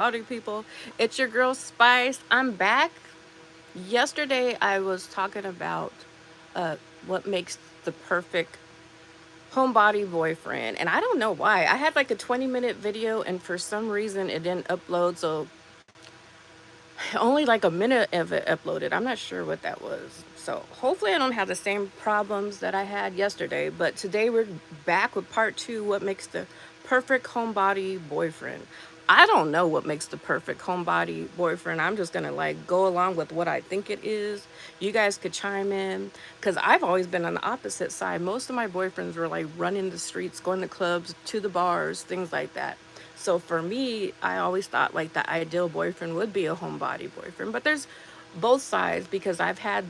Howdy people, it's your girl Spice. I'm back. Yesterday I was talking about uh, what makes the perfect homebody boyfriend, and I don't know why. I had like a 20-minute video, and for some reason it didn't upload, so only like a minute of it uploaded. I'm not sure what that was. So hopefully I don't have the same problems that I had yesterday, but today we're back with part two, what makes the perfect homebody boyfriend. I don't know what makes the perfect homebody boyfriend. I'm just gonna like go along with what I think it is. You guys could chime in because I've always been on the opposite side. Most of my boyfriends were like running the streets, going to clubs, to the bars, things like that. So for me, I always thought like the ideal boyfriend would be a homebody boyfriend. But there's both sides because I've had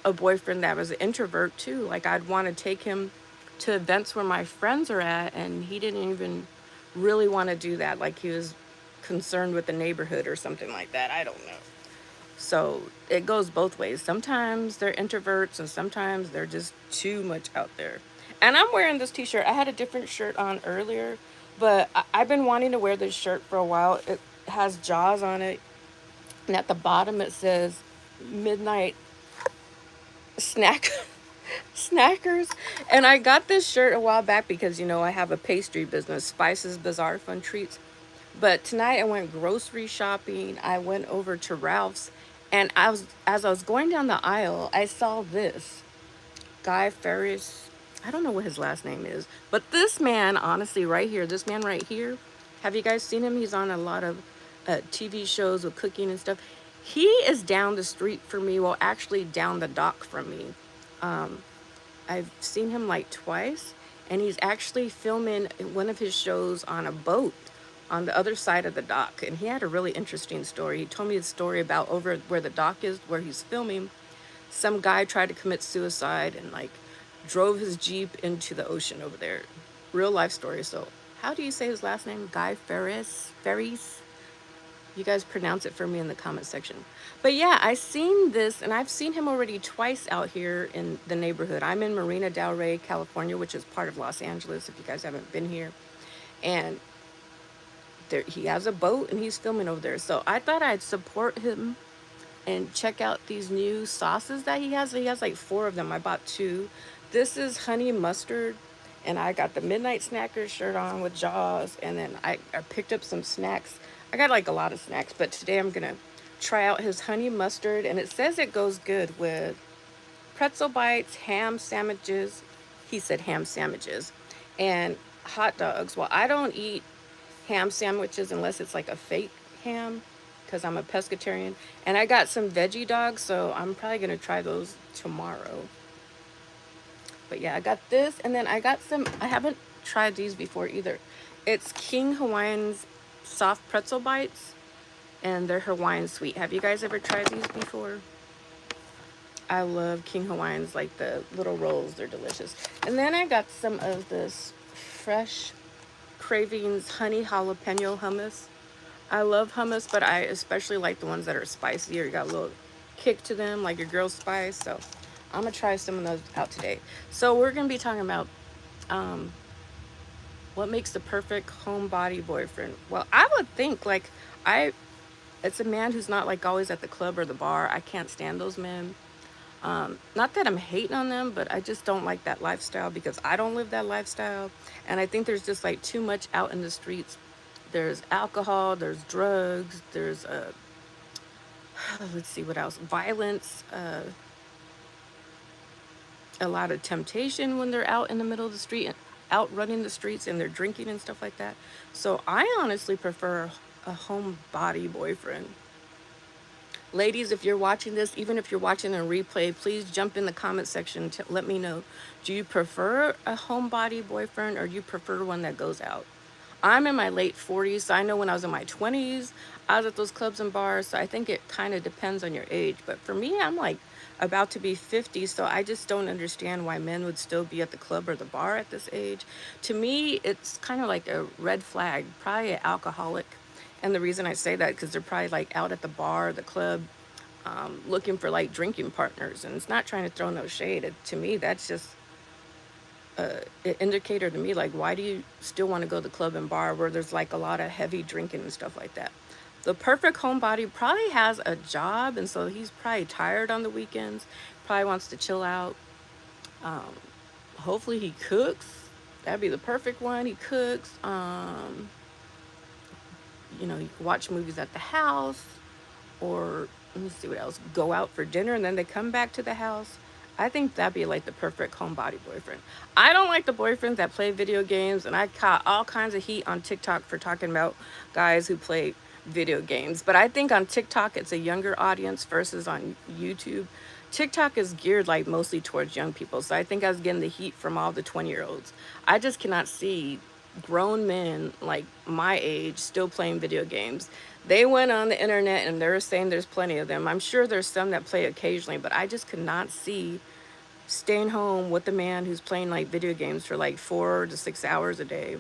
a boyfriend that was an introvert too. Like I'd want to take him to events where my friends are at, and he didn't even really want to do that. Like he was concerned with the neighborhood or something like that. I don't know. So it goes both ways. Sometimes they're introverts and sometimes they're just too much out there. And I'm wearing this t-shirt. I had a different shirt on earlier, but I've been wanting to wear this shirt for a while. It has jaws on it, and at the bottom it says midnight snack snackers. And I got this shirt a while back because I have a pastry business, Spices Bizarre Fun Treats. But tonight I went grocery shopping. I went over to Ralph's, and as I was going down the aisle, I saw this Guy Ferris. I don't know what his last name is, but this man, honestly, right here, this man right here, have you guys seen him? He's on a lot of TV shows with cooking and stuff. He is down the street from me. Well, actually, down the dock from me. Um, I've seen him like twice, and he's actually filming one of his shows on a boat on the other side of the dock. And he had a really interesting story. He told me a story about over where the dock is, where he's filming. Some guy tried to commit suicide and like drove his Jeep into the ocean over there. Real life story. So, how do you say his last name? Guy Ferris? Ferris? You guys pronounce it for me in the comment section. But yeah, I seen this, and I've seen him already twice out here in the neighborhood. I'm in Marina Del Rey, California, which is part of Los Angeles if you guys haven't been here. And there, he has a boat and he's filming over there. So I thought I'd support him and check out these new sauces that he has. He has like 4 of them. I bought 2. This is honey mustard, and I got the Midnight Snackers shirt on with Jaws, and then I picked up some snacks. I got like a lot of snacks, but today I'm gonna try out his honey mustard, and it says it goes good with pretzel bites, ham sandwiches. He said ham sandwiches, and hot dogs. Well, I don't eat ham sandwiches unless it's like a fake ham because I'm a pescatarian. And I got some veggie dogs, so I'm probably going to try those tomorrow. But yeah, I got this, and then I got some, I haven't tried these before either. It's King Hawaiian's soft pretzel bites, and they're Hawaiian sweet. Have you guys ever tried these before? I love King Hawaiians, like the little rolls, they're delicious. And then I got some of this fresh Cravings honey jalapeno hummus. I love hummus, but I especially like the ones that are spicier. You got a little kick to them, like your girl spice. So I'm gonna try some of those out today. So we're gonna be talking about um, what makes the perfect homebody boyfriend. Well, I would think like I, it's a man who's not like always at the club or the bar. I can't stand those men. Not that I'm hating on them, but I just don't like that lifestyle because I don't live that lifestyle. And I think there's just like too much out in the streets. There's alcohol, there's drugs, there's let's see what else, violence, a lot of temptation when they're out in the middle of the street, out running the streets, and they're drinking and stuff like that. So I honestly prefer a homebody boyfriend. Ladies, if you're watching this, even if you're watching a replay, please jump in the comment section to let me know. Do you prefer a homebody boyfriend, or do you prefer one that goes out? I'm in my late 40s, so I know when I was in my 20s, I was at those clubs and bars, so I think it kind of depends on your age. But for me, I'm like about to be 50, so I just don't understand why men would still be at the club or the bar at this age. To me, it's kind of like a red flag, probably an alcoholic. And the reason I say that, because they're probably like out at the bar, the club, looking for like drinking partners. And it's not trying to throw no shade. To me, that's just an indicator to me, like, why do you still want to go to the club and bar where there's like a lot of heavy drinking and stuff like that? The perfect homebody probably has a job, and so he's probably tired on the weekends, probably wants to chill out. Um, Hopefully he cooks. That'd be the perfect one. He cooks. You can watch movies at the house, or let me see what else. Go out for dinner and then they come back to the house. I think that'd be like the perfect homebody boyfriend. I don't like the boyfriends that play video games, and I caught all kinds of heat on TikTok for talking about guys who play video games. But I think on TikTok it's a younger audience versus on YouTube. TikTok is geared like mostly towards young people. So I think I was getting the heat from all the 20-year-olds. I just cannot see grown men like my age still playing video games. They went on the internet and they're saying there's plenty of them. I'm sure there's some that play occasionally, but I just could not see staying home with the man who's playing like video games for like 4 to 6 hours a day.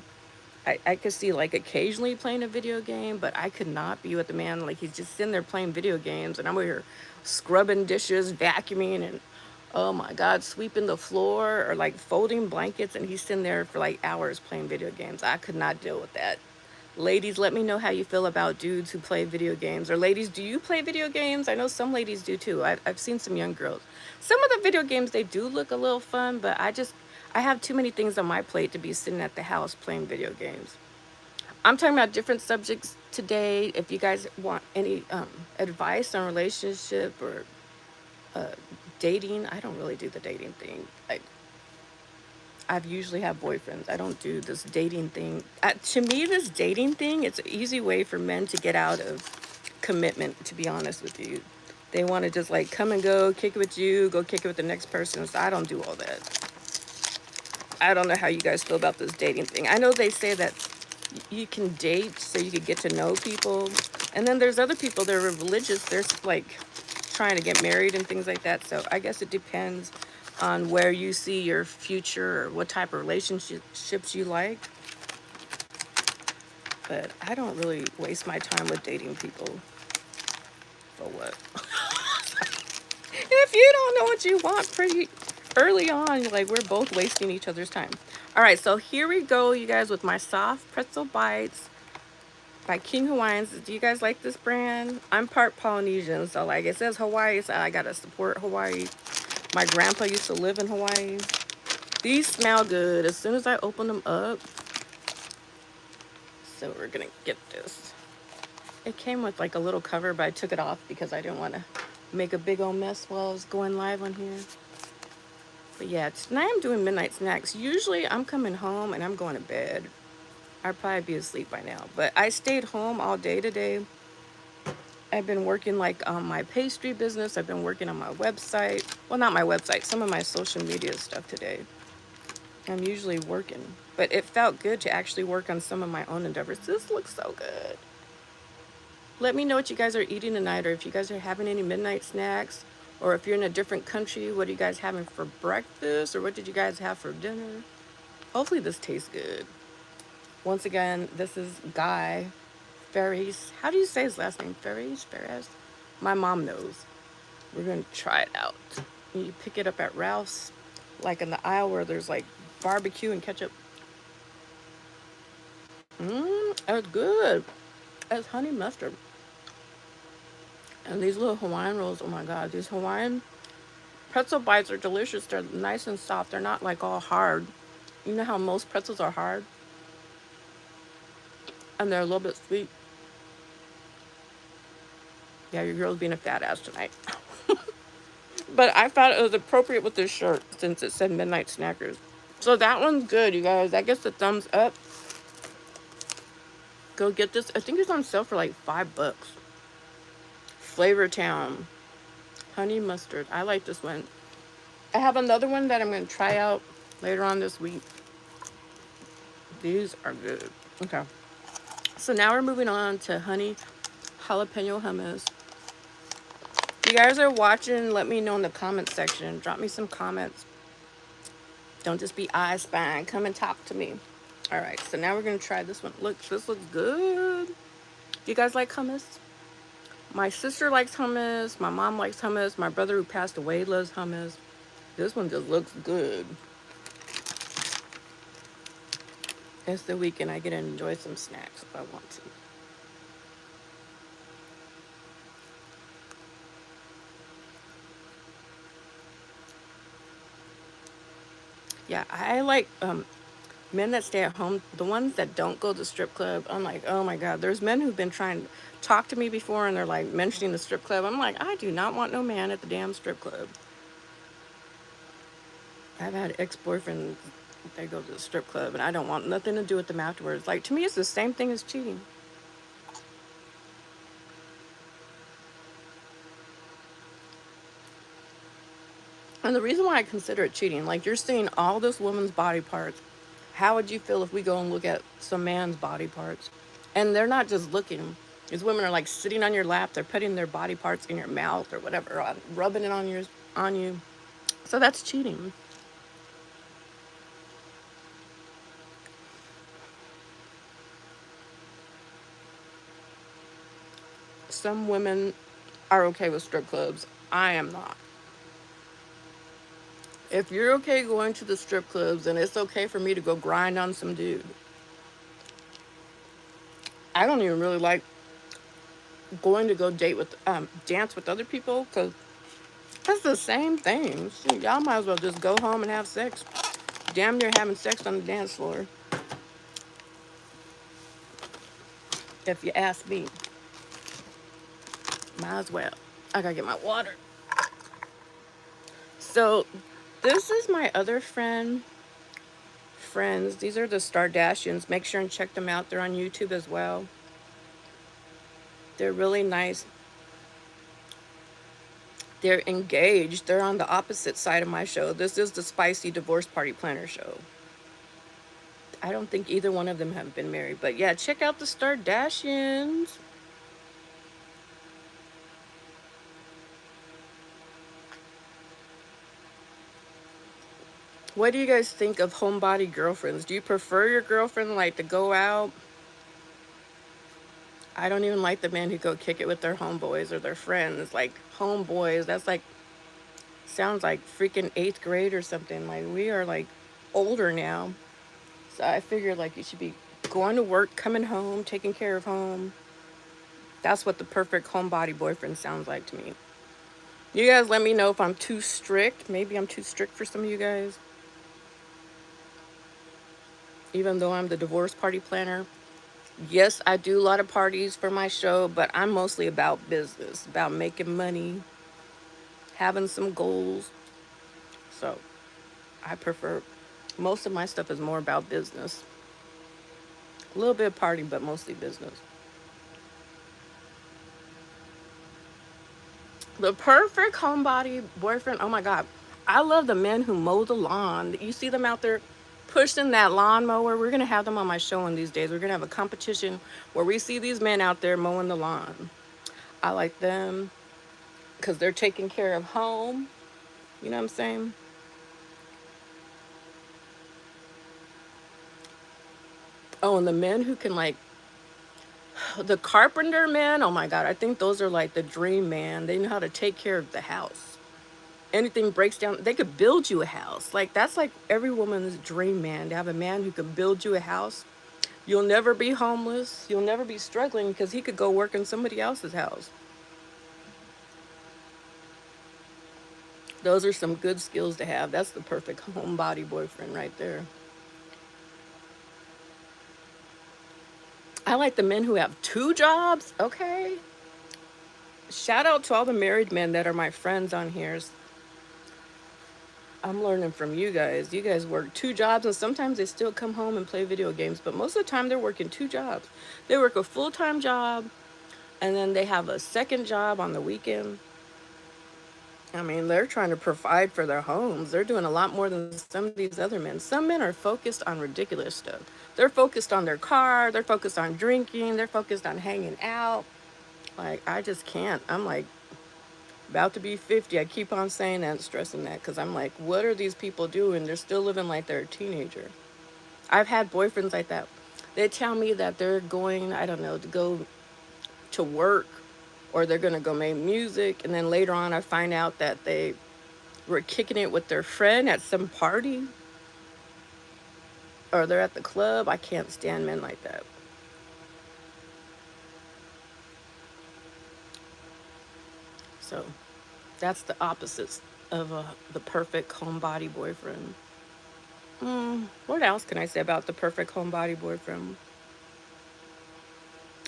I could see like occasionally playing a video game, but I could not be with the man like he's just sitting there playing video games and I'm over here scrubbing dishes, vacuuming, and oh my God, sweeping the floor or like folding blankets, and he's sitting there for like hours playing video games. I could not deal with that. Ladies, let me know how you feel about dudes who play video games. Or ladies, do you play video games? I know some ladies do too. I've seen some young girls. Some of the video games, they do look a little fun, but I have too many things on my plate to be sitting at the house playing video games. I'm talking about different subjects today. If you guys want any advice on relationship or uh, dating, I don't really do the dating thing. I've usually have boyfriends. I don't do this dating thing. To me, this dating thing, it's an easy way for men to get out of commitment, to be honest with you. They want to just like come and go, kick it with you, go kick it with the next person. So I don't do all that. I don't know how you guys feel about this dating thing. I know they say that you can date so you can get to know people. And then there's other people that are religious. They're like trying to get married and things like that. So I guess it depends on where you see your future or what type of relationships you like. But I don't really waste my time with dating people. For what? If you don't know what you want pretty early on, like we're both wasting each other's time. All right, so here we go, you guys, with my soft pretzel bites by King Hawaiians. Do you guys like this brand? I'm part Polynesian, so like it says Hawaii, so I gotta support Hawaii. My grandpa used to live in Hawaii. These smell good as soon as I open them up. So we're gonna get this. It came with like a little cover, but I took it off because I didn't want to make a big old mess while I was going live on here. But yeah, tonight I'm doing midnight snacks. Usually I'm coming home and I'm going to bed. I'd probably be asleep by now. But I stayed home all day today. I've been working like on my pastry business. I've been working on my website. Well, not my website, some of my social media stuff today. I'm usually working. But it felt good to actually work on some of my own endeavors. This looks so good. Let me know what you guys are eating tonight, or if you guys are having any midnight snacks, or if you're in a different country, what are you guys having for breakfast, or what did you guys have for dinner? Hopefully this tastes good. Once again, this is Guy Ferries. How do you say his last name? Ferries? Ferris? My mom knows. We're going to try it out. You pick it up at Ralph's, like in the aisle where there's like barbecue and ketchup. That's good. That's honey mustard. And these little Hawaiian rolls, oh my God, these Hawaiian pretzel bites are delicious. They're nice and soft. They're not like all hard. You know how most pretzels are hard? And they're a little bit sweet. Yeah, your girl's being a fat ass tonight. But I thought it was appropriate with this shirt since it said Midnight Snackers. So that one's good, you guys. That gets a thumbs up. Go get this. I think it's on sale for like $5. Flavor Town. Honey mustard. I like this one. I have another one that I'm going to try out later on this week. These are good. Okay. So now we're moving on to honey jalapeno hummus. If you guys are watching, let me know in the comment section. Drop me some comments. Don't just be I spying. Come and talk to me. All right. So now we're going to try this one. Look, this looks good. Do you guys like hummus? My sister likes hummus. My mom likes hummus. My brother who passed away loves hummus. This one just looks good. It's the weekend. I get to enjoy some snacks if I want to. Yeah, I like men that stay at home, the ones that don't go to the strip club. I'm like, oh my God, there's men who've been trying to talk to me before and they're like mentioning the strip club. I'm like, I do not want no man at the damn strip club. I've had ex-boyfriends, they go to the strip club and I don't want nothing to do with them afterwards. Like, to me, it's the same thing as cheating. And the reason why I consider it cheating, like, you're seeing all this woman's body parts. How would you feel if we go and look at some man's body parts? And they're not just looking. These women are like sitting on your lap. They're putting their body parts in your mouth or whatever, rubbing it on you. So that's cheating. Some women are okay with strip clubs. I am not. If you're okay going to the strip clubs, then it's okay for me to go grind on some dude. I don't even really like going to go dance with other people because that's the same thing. Shoot, y'all might as well just go home and have sex. Damn near having sex on the dance floor, if you ask me. Might as well. I gotta get my water. So, this is my other friends. These are the Stardashians. Make sure and check them out. They're on YouTube as well. They're really nice. They're engaged. They're on the opposite side of my show. This is the Spicy Divorce Party Planner show. I don't think either one of them have been married. But yeah, check out the Stardashians. What do you guys think of homebody girlfriends? Do you prefer your girlfriend like to go out? I don't even like the men who go kick it with their homeboys or their friends. Like homeboys, that's like sounds like freaking eighth grade or something. Like we are like older now. So I figure like you should be going to work, coming home, taking care of home. That's what the perfect homebody boyfriend sounds like to me. You guys let me know if I'm too strict. Maybe I'm too strict for some of you guys. Even though I'm the divorce party planner. Yes, I do a lot of parties for my show, but I'm mostly about business, about making money, having some goals. So I prefer, most of my stuff is more about business. A little bit of party, but mostly business. The perfect homebody boyfriend. Oh my God. I love the men who mow the lawn. You see them out there pushing that lawnmower. We're going to have them on my show in these days. We're going to have a competition where we see these men out there mowing the lawn. I like them because they're taking care of home. You know what I'm saying? Oh, and the men who can like the carpenter men. Oh my God. I think those are like the dream man. They know how to take care of the house. Anything breaks down, they could build you a house. Like that's like every woman's dream man to have a man who can build you a house. You'll never be homeless. You'll never be struggling because he could go work in somebody else's house. Those are some good skills to have. That's the perfect homebody boyfriend right there. I like the men who have two jobs. Okay. Shout out to all the married men that are my friends on here. I'm learning from you guys. You guys work two jobs and sometimes they still come home and play video games, but most of the time they're working two jobs. They work a full-time job and then they have a second job on the weekend. I mean, they're trying to provide for their homes. They're doing a lot more than some of these other men. Some men are focused on ridiculous stuff. They're focused on their car, they're focused on drinking, they're focused on hanging out. Like, I just can't. I'm like, about to be 50. I keep on saying that and stressing that because I'm like, what are these people doing? They're still living like they're a teenager. I've had boyfriends like that. They tell me that they're going, I don't know, to go to work or they're going to go make music. And then later on, I find out that they were kicking it with their friend at some party or they're at the club. I can't stand men like that. So that's the opposites of the perfect homebody boyfriend. What else can I say about the perfect homebody boyfriend?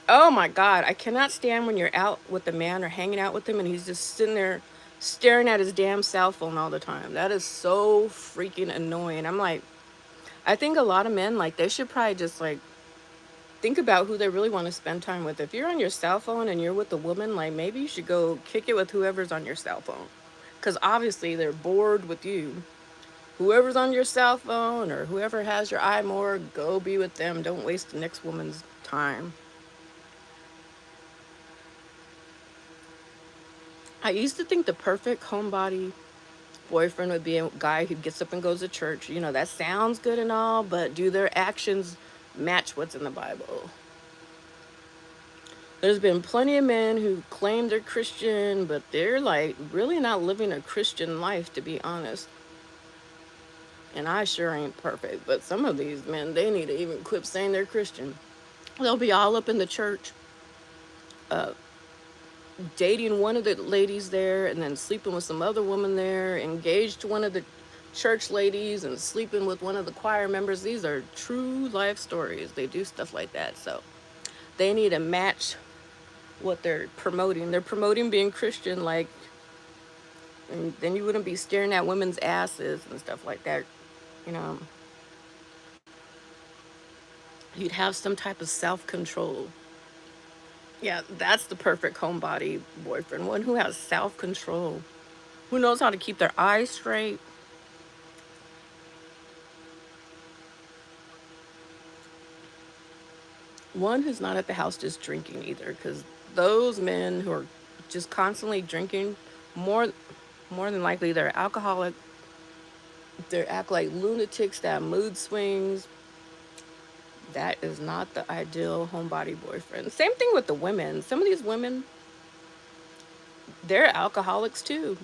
Oh my God, I cannot stand when you're out with the man or hanging out with him and he's just sitting there staring at his damn cell phone all the time. That is so freaking annoying. I'm like, I think a lot of men, like, they should probably just like think about who they really want to spend time with. If you're on your cell phone and you're with a woman, like, maybe you should go kick it with whoever's on your cell phone. Because obviously they're bored with you. Whoever's on your cell phone or whoever has your eye more, go be with them. Don't waste the next woman's time. I used to think the perfect homebody boyfriend would be a guy who gets up and goes to church. You know, that sounds good and all, but do their actions match what's in the Bible? There's been plenty of men who claim they're Christian, but they're like really not living a Christian life, to be honest. And I sure ain't perfect, but some of these men, they need to even quit saying they're Christian. They'll be all up in the church, uh, dating one of the ladies there and then sleeping with some other woman there, engaged to one of the church ladies and sleeping with one of the choir members. These are true life stories. They do stuff like that. So they need to match what they're promoting. They're promoting being Christian, like, and then you wouldn't be staring at women's asses and stuff like that. You know, you'd have some type of self control. Yeah, that's the perfect homebody boyfriend. One who has self control, who knows how to keep their eyes straight. One who's not at the house just drinking either, because those men who are just constantly drinking, more more than likely they're alcoholic. They act like lunatics, that mood swings. That is not the ideal homebody boyfriend. Same thing with the women. Some of these women, they're alcoholics too.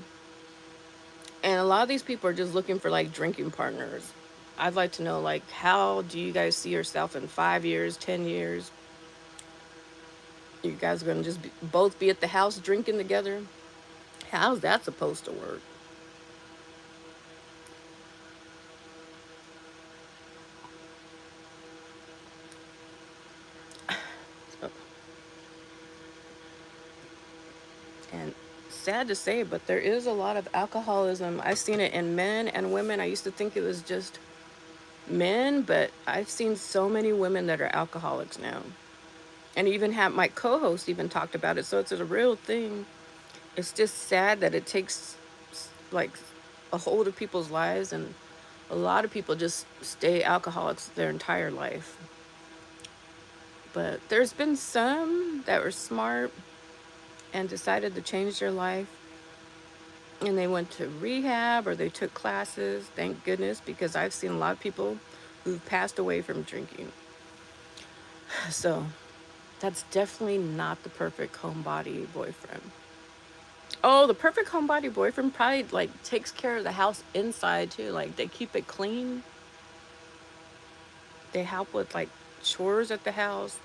And a lot of these people are just looking for like drinking partners. I'd like to know, like, how do you guys see yourself in 5 years, 10 years? You guys are going to just both be at the house drinking together? How's that supposed to work? So, and sad to say, but there is a lot of alcoholism. I've seen it in men and women. I used to think it was just men, but I've seen so many women that are alcoholics now. And even have my co-host even talked about it. So it's a real thing. It's just sad that it takes like a hold of people's lives, and a lot of people just stay alcoholics their entire life. But there's been some that were smart and decided to change their life, and they went to rehab or they took classes. Thank goodness, because I've seen a lot of people who've passed away from drinking. So that's definitely not the perfect homebody boyfriend. Oh, the perfect homebody boyfriend probably like takes care of the house inside too. Like, they keep it clean. They help with like chores at the house.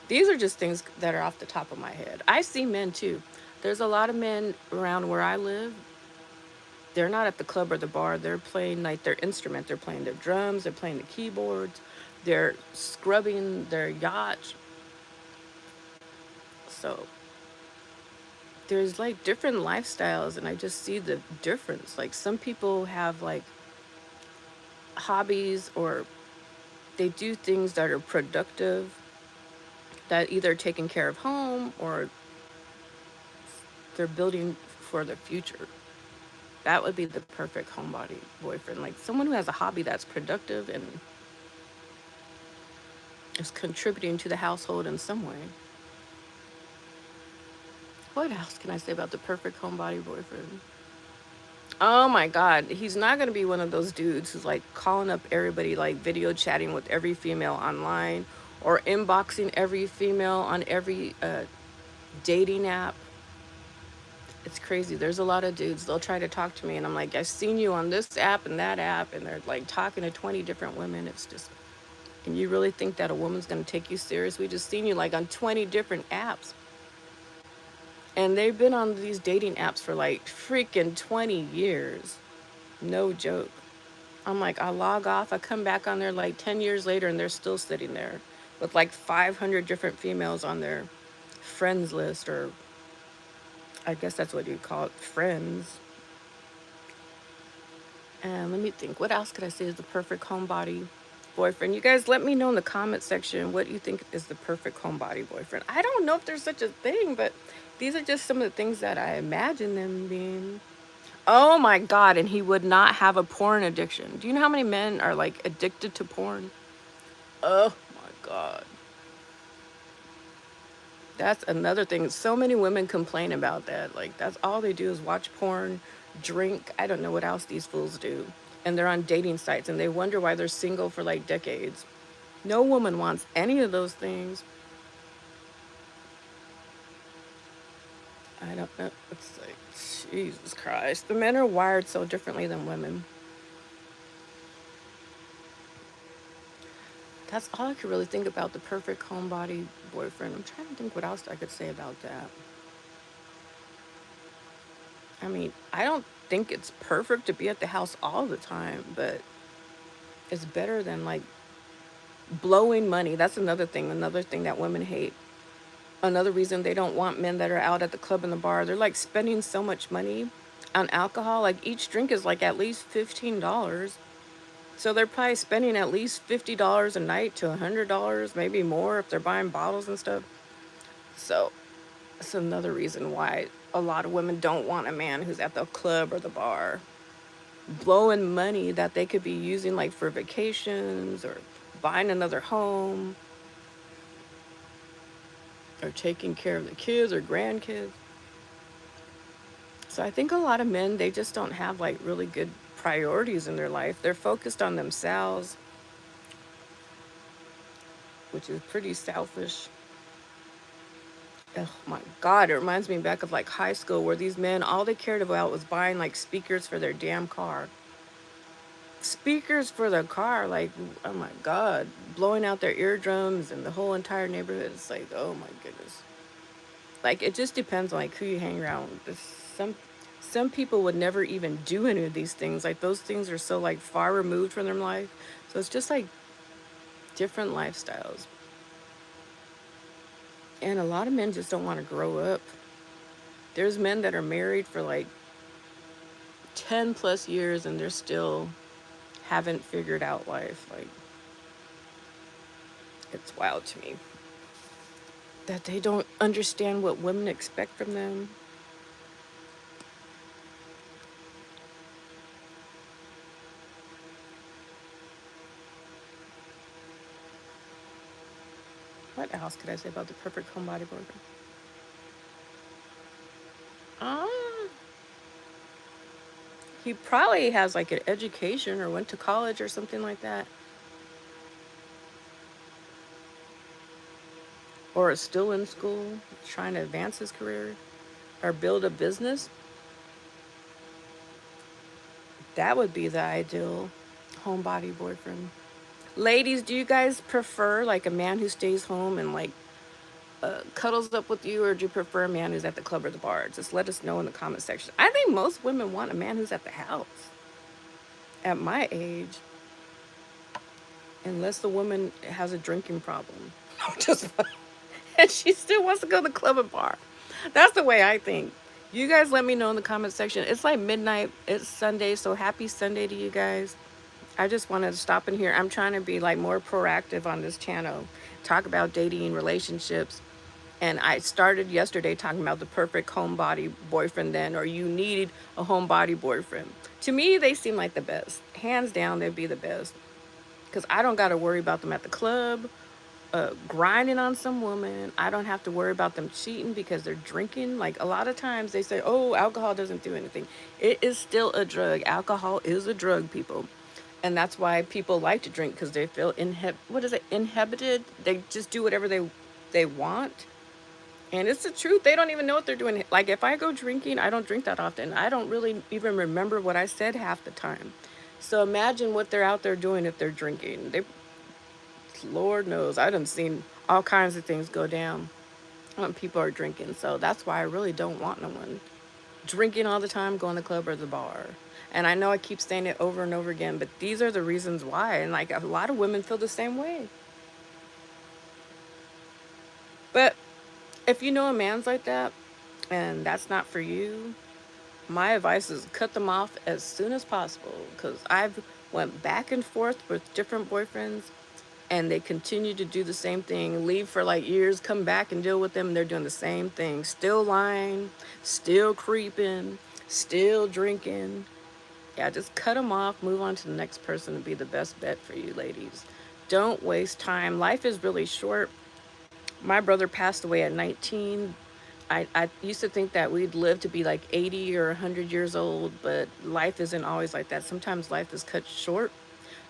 These are just things that are off the top of my head. I see men too. There's a lot of men around where I live. They're not at the club or the bar. They're playing like their instrument. They're playing their drums. They're playing the keyboards. They're scrubbing their yacht. So there's like different lifestyles, and I just see the difference. Like, some people have like hobbies, or they do things that are productive, that either taking care of home or they're building for the future. That would be the perfect homebody boyfriend. Like, someone who has a hobby that's productive and is contributing to the household in some way. What else can I say about the perfect homebody boyfriend? Oh my God, he's not gonna be one of those dudes who's like calling up everybody, like video chatting with every female online, or inboxing every female on every dating app. It's crazy. There's a lot of dudes, they'll try to talk to me, and I'm like, I've seen you on this app and that app, and they're like talking to 20 different women. It's just, and you really think that a woman's gonna take you serious? We just seen you like on 20 different apps. And they've been on these dating apps for like freaking 20 years. No joke. I'm like, I log off, I come back on there like 10 years later and they're still sitting there with like 500 different females on their friends list, or I guess that's what you call it, friends. And let me think, what else could I say is the perfect homebody boyfriend? You guys let me know in the comment section what you think is the perfect homebody boyfriend. I don't know if there's such a thing, but these are just some of the things that I imagine them being. Oh my God, and he would not have a porn addiction. Do you know how many men are like addicted to porn? Oh my God. That's another thing. So many women complain about that. Like, that's all they do is watch porn, drink. I don't know what else these fools do. And they're on dating sites and they wonder why they're single for like decades. No woman wants any of those things. I don't know. It's like, Jesus Christ. The men are wired so differently than women. That's all I could really think about the perfect homebody boyfriend. I'm trying to think what else I could say about that. I mean, I don't think it's perfect to be at the house all the time, but it's better than like blowing money. That's another thing that women hate. Another reason they don't want men that are out at the club and the bar. They're like spending so much money on alcohol. Like each drink is like at least $15. So they're probably spending at least $50 a night to $100, maybe more if they're buying bottles and stuff. So that's another reason why a lot of women don't want a man who's at the club or the bar, blowing money that they could be using like for vacations or buying another home or taking care of the kids or grandkids. So I think a lot of men, they just don't have like really good priorities in their life. They're focused on themselves, which is pretty selfish. Oh my God, it reminds me back of like high school where these men, all they cared about was buying like speakers for their damn car. Speakers for the car, like, oh my God, blowing out their eardrums and the whole entire neighborhood. It's like, oh my goodness. Like, it just depends on like who you hang around with. Some people would never even do any of these things. Like those things are so like far removed from their life. So it's just like different lifestyles. And a lot of men just don't want to grow up. There's men that are married for like 10 plus years and they're still haven't figured out life. Like, it's wild to me that they don't understand what women expect from them. What else could I say about the perfect homebody boyfriend? Um, he probably has like an education or went to college or something like that, or is still in school trying to advance his career or build a business. That would be the ideal homebody boyfriend. Ladies, do you guys prefer like a man who stays home and like cuddles up with you, or do you prefer a man who's at the club or the bar? Just let us know in the comment section. I think most women want a man who's at the house at my age, unless the woman has a drinking problem. Just and she still wants to go to the club and bar. That's the way I think. You guys let me know in the comment section. It's like midnight. It's Sunday, so happy Sunday to you guys. I just wanted to stop in here. I'm trying to be like more proactive on this channel, talk about dating, relationships. And I started yesterday talking about the perfect homebody boyfriend then, or you need a homebody boyfriend. To me, they seem like the best. Hands down, they'd be the best. Because I don't got to worry about them at the club, grinding on some woman. I don't have to worry about them cheating because they're drinking. Like a lot of times they say, oh, alcohol doesn't do anything. It is still a drug. Alcohol is a drug, people. And that's why people like to drink, because they feel inhibited. They just do whatever they want. And it's the truth. They don't even know what they're doing. Like if I go drinking, I don't drink that often. I don't really even remember what I said half the time. So imagine what they're out there doing if they're drinking. Lord knows, I done seen all kinds of things go down when people are drinking. So that's why I really don't want no one drinking all the time, going to the club or the bar. And I know I keep saying it over and over again, but these are the reasons why. And like a lot of women feel the same way. But if you know a man's like that and that's not for you, my advice is cut them off as soon as possible because I've went back and forth with different boyfriends and they continue to do the same thing, leave for like years, come back and deal with them, and they're doing the same thing, still lying, still creeping, still drinking. Yeah, just cut them off, move on to the next person to be the best bet for you ladies. Don't waste time. Life is really short. My brother passed away at 19. I used to think that we'd live to be like 80 or 100 years old, but life isn't always like that. Sometimes life is cut short.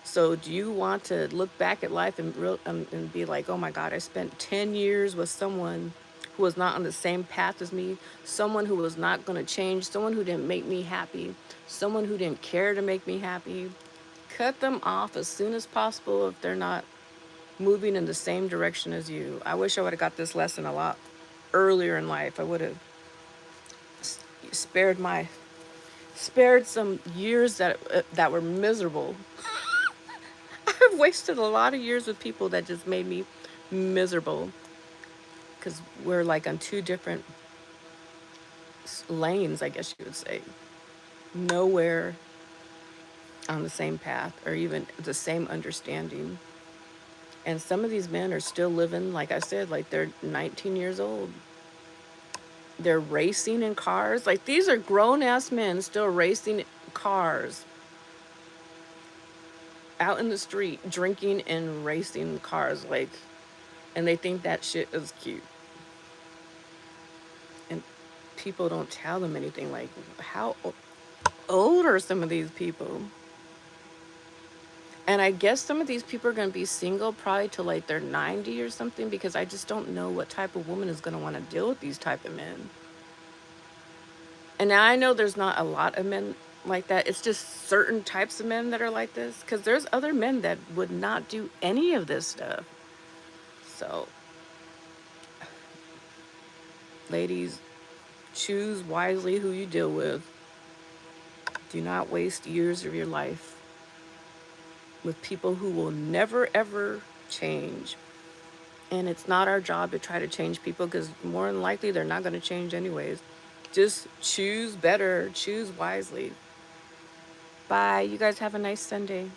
So do you want to look back at life and be like, oh my God, I spent 10 years with someone who was not on the same path as me, someone who was not going to change, someone who didn't make me happy, someone who didn't care to make me happy? Cut them off as soon as possible if they're not moving in the same direction as you. I wish I would have got this lesson a lot earlier in life. I would have spared my spared some years that were miserable. I've wasted a lot of years with people that just made me miserable because we're like on two different lanes, I guess you would say. Nowhere on the same path or even the same understanding. And some of these men are still living, like I said, like they're 19 years old. They're racing in cars. Like these are grown ass men still racing cars out in the street, drinking and racing cars. Like, and they think that shit is cute. And people don't tell them anything. Like, how old are some of these people? And I guess some of these people are going to be single probably till like they're 90 or something because I just don't know what type of woman is going to want to deal with these type of men. And now I know there's not a lot of men like that. It's just certain types of men that are like this because there's other men that would not do any of this stuff. So, ladies, choose wisely who you deal with. Do not waste years of your life with people who will never ever change. And it's not our job to try to change people because more than likely they're not going to change anyways. Just choose better, choose wisely. Bye. You guys have a nice Sunday.